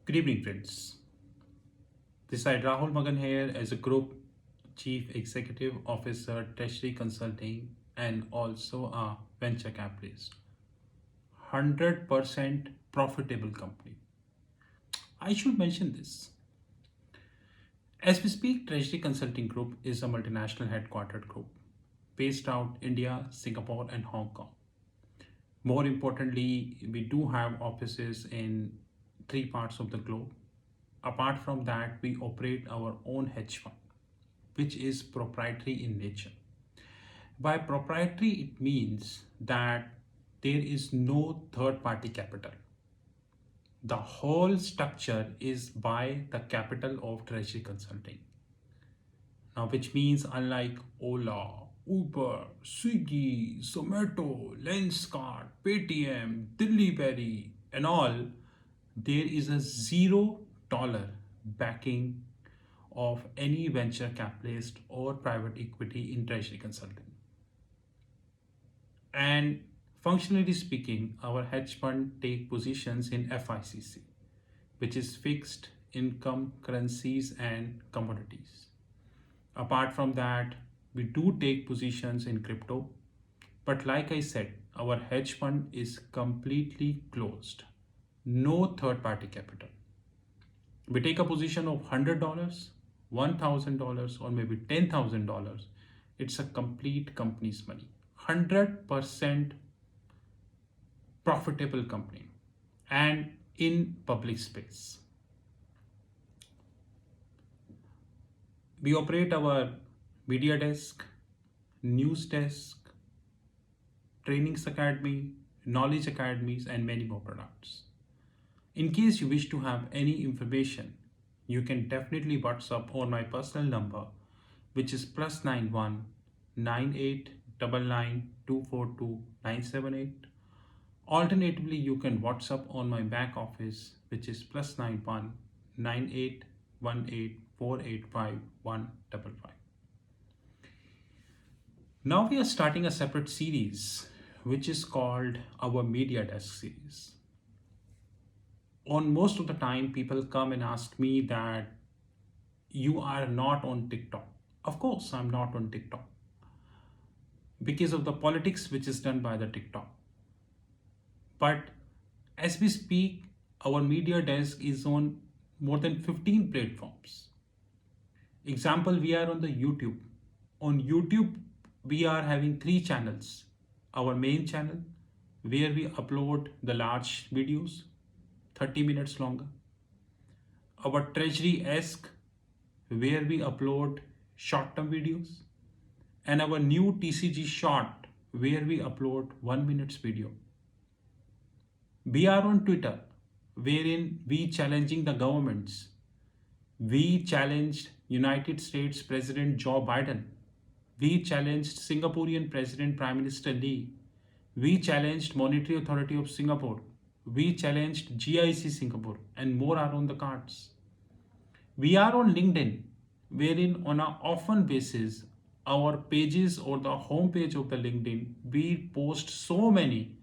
Good evening, friends. This side Rahul Magan here as a Group Chief Executive Officer, Treasury Consulting, and also a venture capitalist. 100% profitable company. I should mention this. As we speak, Treasury Consulting Group is a multinational headquartered group based out India, Singapore, and Hong Kong. More importantly, we do have offices in three parts of the globe. Apart from that, we operate our own hedge fund, which is proprietary in nature. By proprietary, it means that there is no third party capital. The whole structure is by the capital of Treasury Consulting. Now, which means unlike Ola, Uber, Swiggy, Zomato, Lenskart, Paytm, Delivery, and all, there is a $0 backing of any venture capitalist or private equity in Treasury Consulting. And functionally speaking, our hedge fund take positions in FICC, which is fixed income currencies and commodities. Apart from that, we do take positions in crypto, but like I said, our hedge fund is completely closed. No third party capital. We take a position of $100, $1,000, or maybe $10,000. It's a complete company's money. 100% profitable company and in public space. We operate our media desk, news desk, trainings academy, knowledge academies, and many more products. In case you wish to have any information, you can definitely WhatsApp on my personal number, which is +91 9899 242 978. Alternatively, you can WhatsApp on my back office, which is +91 9818 485 155. Now we are starting a separate series, which is called our Media Desk series. On most of the time, people come and ask me that you are not on TikTok. Of course, I'm not on TikTok because of the politics which is done by the TikTok. But as we speak, our media desk is on more than 15 platforms. Example, we are on the YouTube. On YouTube, we are having 3 channels. Our main channel, where we upload the large videos, 30 minutes longer. Our Treasury-esque, where we upload short-term videos. And our new TCG short, where we upload 1 minute's video. We are on Twitter, wherein we challenging the governments. We challenged United States President Joe Biden. We challenged Singaporean President Prime Minister Lee. We challenged Monetary Authority of Singapore. We challenged GIC Singapore, and more are on the cards. We are on LinkedIn, wherein on an often basis, our pages or the homepage of the LinkedIn, we post so many,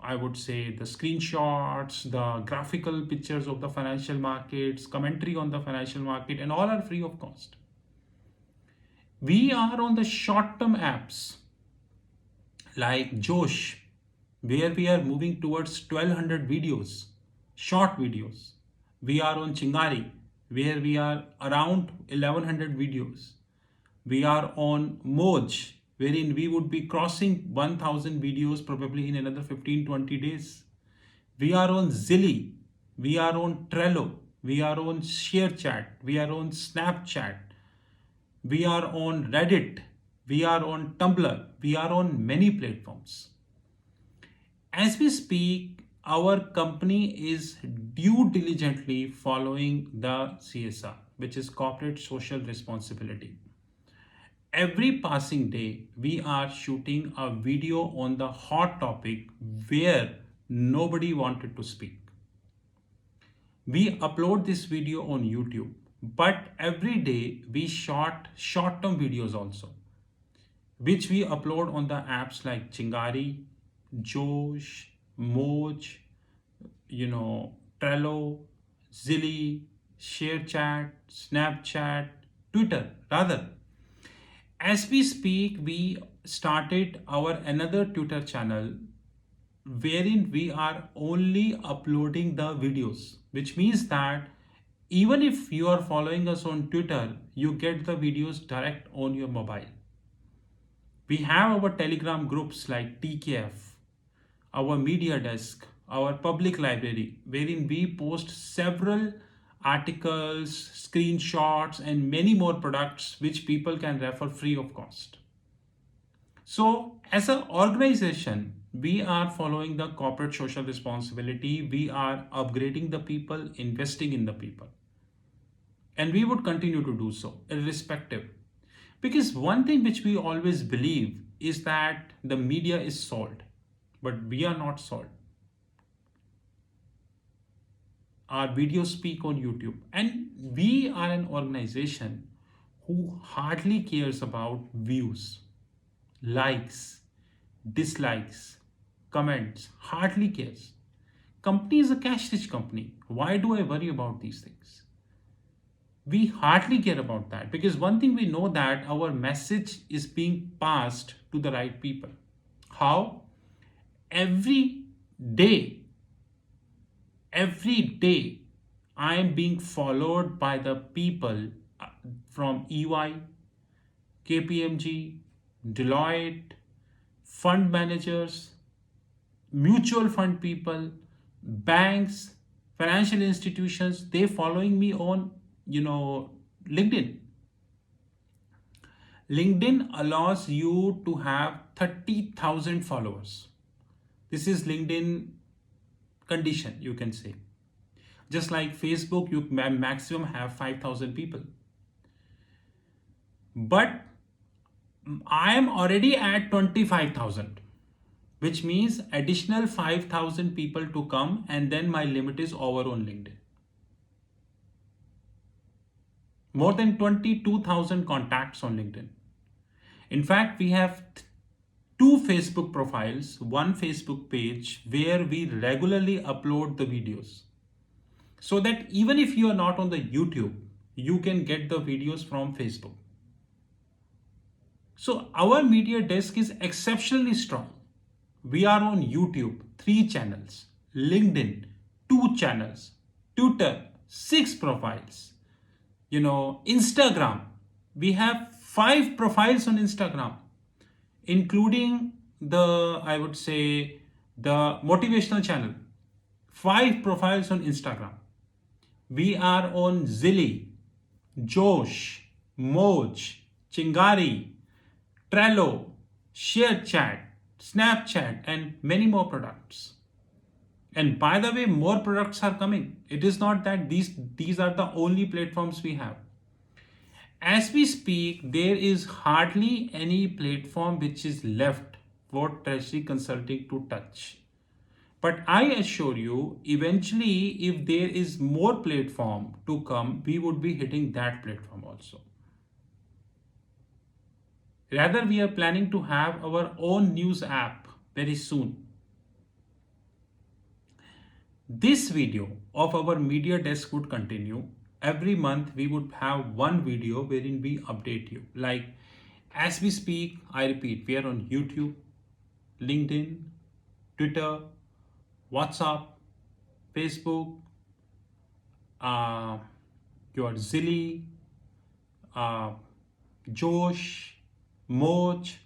I would say the screenshots, the graphical pictures of the financial markets, commentary on the financial market, and all are free of cost. We are on the short-term apps like Josh, where we are moving towards 1200 videos, short videos. We are on Chingari, where we are around 1100 videos. We are on Moj, wherein we would be crossing 1000 videos probably in another 15-20 days. We are on Zilly, we are on Trello, we are on ShareChat, we are on Snapchat, we are on Reddit, we are on Tumblr, we are on many platforms. As we speak, our company is due diligently following the CSR, which is corporate social responsibility. Every passing day, we are shooting a video on the hot topic where nobody wanted to speak. We upload this video on YouTube, but every day we shot short-term videos also, which we upload on the apps like Chingari, Josh, Moj, Trello, Zilly, ShareChat, Snapchat, Twitter, rather. As we speak, we started our another Twitter channel wherein we are only uploading the videos, which means that even if you are following us on Twitter, you get the videos direct on your mobile. We have our Telegram groups like TKF, our media desk, our public library, wherein we post several articles, screenshots, and many more products which people can refer free of cost. So, as an organization, we are following the corporate social responsibility. We are upgrading the people, investing in the people. And we would continue to do so, irrespective. Because one thing which we always believe is that the media is salt, but we are not salt. Our videos speak on YouTube, and we are an organization who hardly cares about views, likes, dislikes, comments, hardly cares. Company is a cash rich company. Why do I worry about these things? We hardly care about that because one thing we know that our message is being passed to the right people. How? Every day, every day, I am being followed by the people from EY, KPMG, Deloitte, fund managers, mutual fund people, banks, financial institutions. They following me on LinkedIn. LinkedIn allows you to have 30,000 followers. This is LinkedIn condition, you can say. Just like Facebook, you maximum have 5,000 people. But I am already at 25,000, which means additional 5,000 people to come, and then my limit is over on LinkedIn. More than 22,000 contacts on LinkedIn. In fact, we have two Facebook profiles, one Facebook page where we regularly upload the videos. So that even if you are not on the YouTube, you can get the videos from Facebook. So our media desk is exceptionally strong. We are on YouTube, 3 channels, LinkedIn, 2 channels, Twitter, 6 profiles. Instagram, we have 5 profiles on Instagram, including I would say, the motivational channel. 5 profiles on Instagram. We are on Zilly, Josh, Moj, Chingari, Trello, ShareChat, Snapchat, and many more products. And by the way, more products are coming. It is not that these are the only platforms we have. As we speak, there is hardly any platform which is left for Treasury Consulting to touch. But I assure you, eventually, if there is more platform to come, we would be hitting that platform also. Rather, we are planning to have our own news app very soon. This video of our media desk would continue. Every month we would have one video wherein we update you. Like as we speak, I repeat, we are on YouTube, LinkedIn, Twitter, WhatsApp, Facebook, your Zilly, Josh, Moj,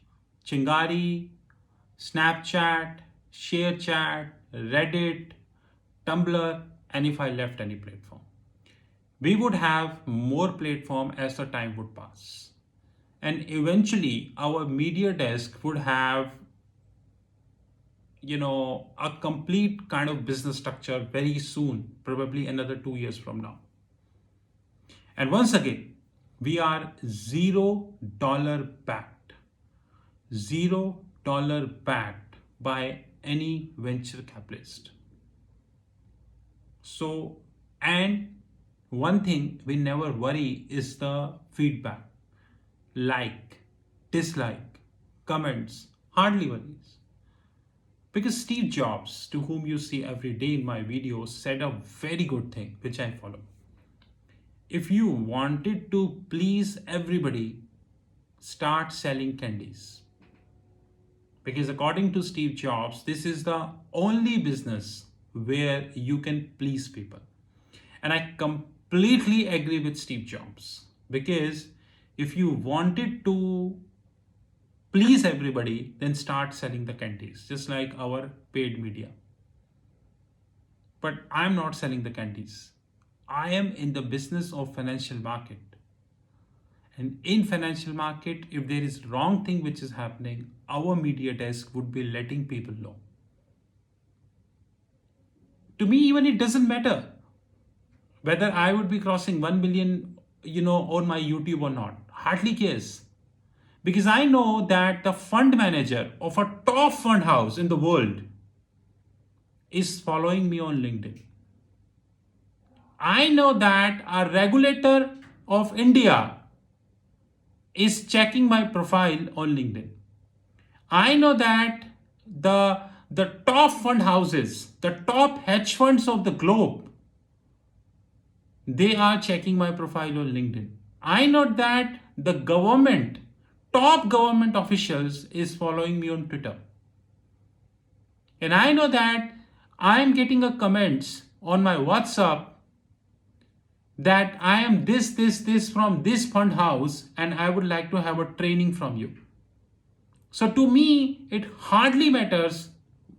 Chingari, Snapchat, ShareChat, Reddit, Tumblr, and if I left any platform. We would have more platform as the time would pass. And eventually our media desk would have a complete kind of business structure very soon, probably another 2 years from now. And once again, we are $0 backed. $0 backed by any venture capitalist. So, and one thing we never worry is the feedback. Like, dislike, comments, hardly worries. Because Steve Jobs, to whom you see every day in my videos, said a very good thing, which I follow. If you wanted to please everybody, start selling candies. Because according to Steve Jobs, this is the only business where you can please people. And I completely agree with Steve Jobs, because if you wanted to please everybody, then start selling the candies, just like our paid media. But I'm not selling the candies. I am in the business of financial market. And in financial market, if there is wrong thing which is happening, our media desk would be letting people know. To me, even it doesn't matter whether I would be crossing 1 million, on my YouTube or not. Hardly cares. Because I know that the fund manager of a top fund house in the world is following me on LinkedIn. I know that a regulator of India is checking my profile on LinkedIn. I know that the top fund houses, the top hedge funds of the globe, they are checking my profile on LinkedIn. I know that the government, top government officials is following me on Twitter. And I know that I am getting a comments on my WhatsApp that I am this from this fund house and I would like to have a training from you. So to me, it hardly matters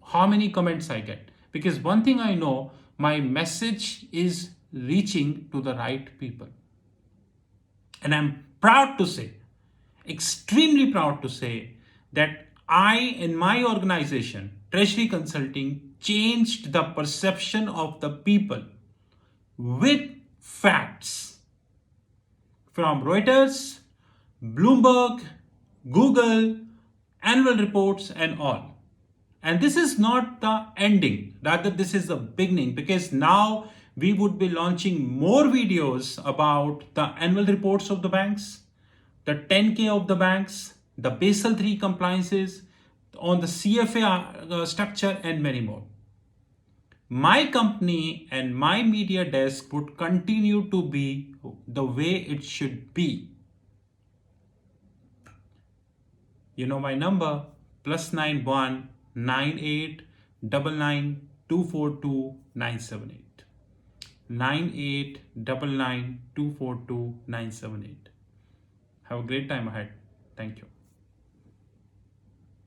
how many comments I get, because one thing I know, my message is reaching to the right people. And I'm proud to say, extremely proud to say, that I, in my organization, Treasury Consulting, changed the perception of the people with facts. From Reuters, Bloomberg, Google, annual reports, and all. And this is not the ending, rather, this is the beginning, because now we would be launching more videos about the annual reports of the banks, the 10K of the banks, the Basel III compliances, on the CFA structure, and many more. My company and my media desk would continue to be the way it should be. You know my number, +91 98 99 242 978. 98 99 242 978. Have a great time ahead. Thank you.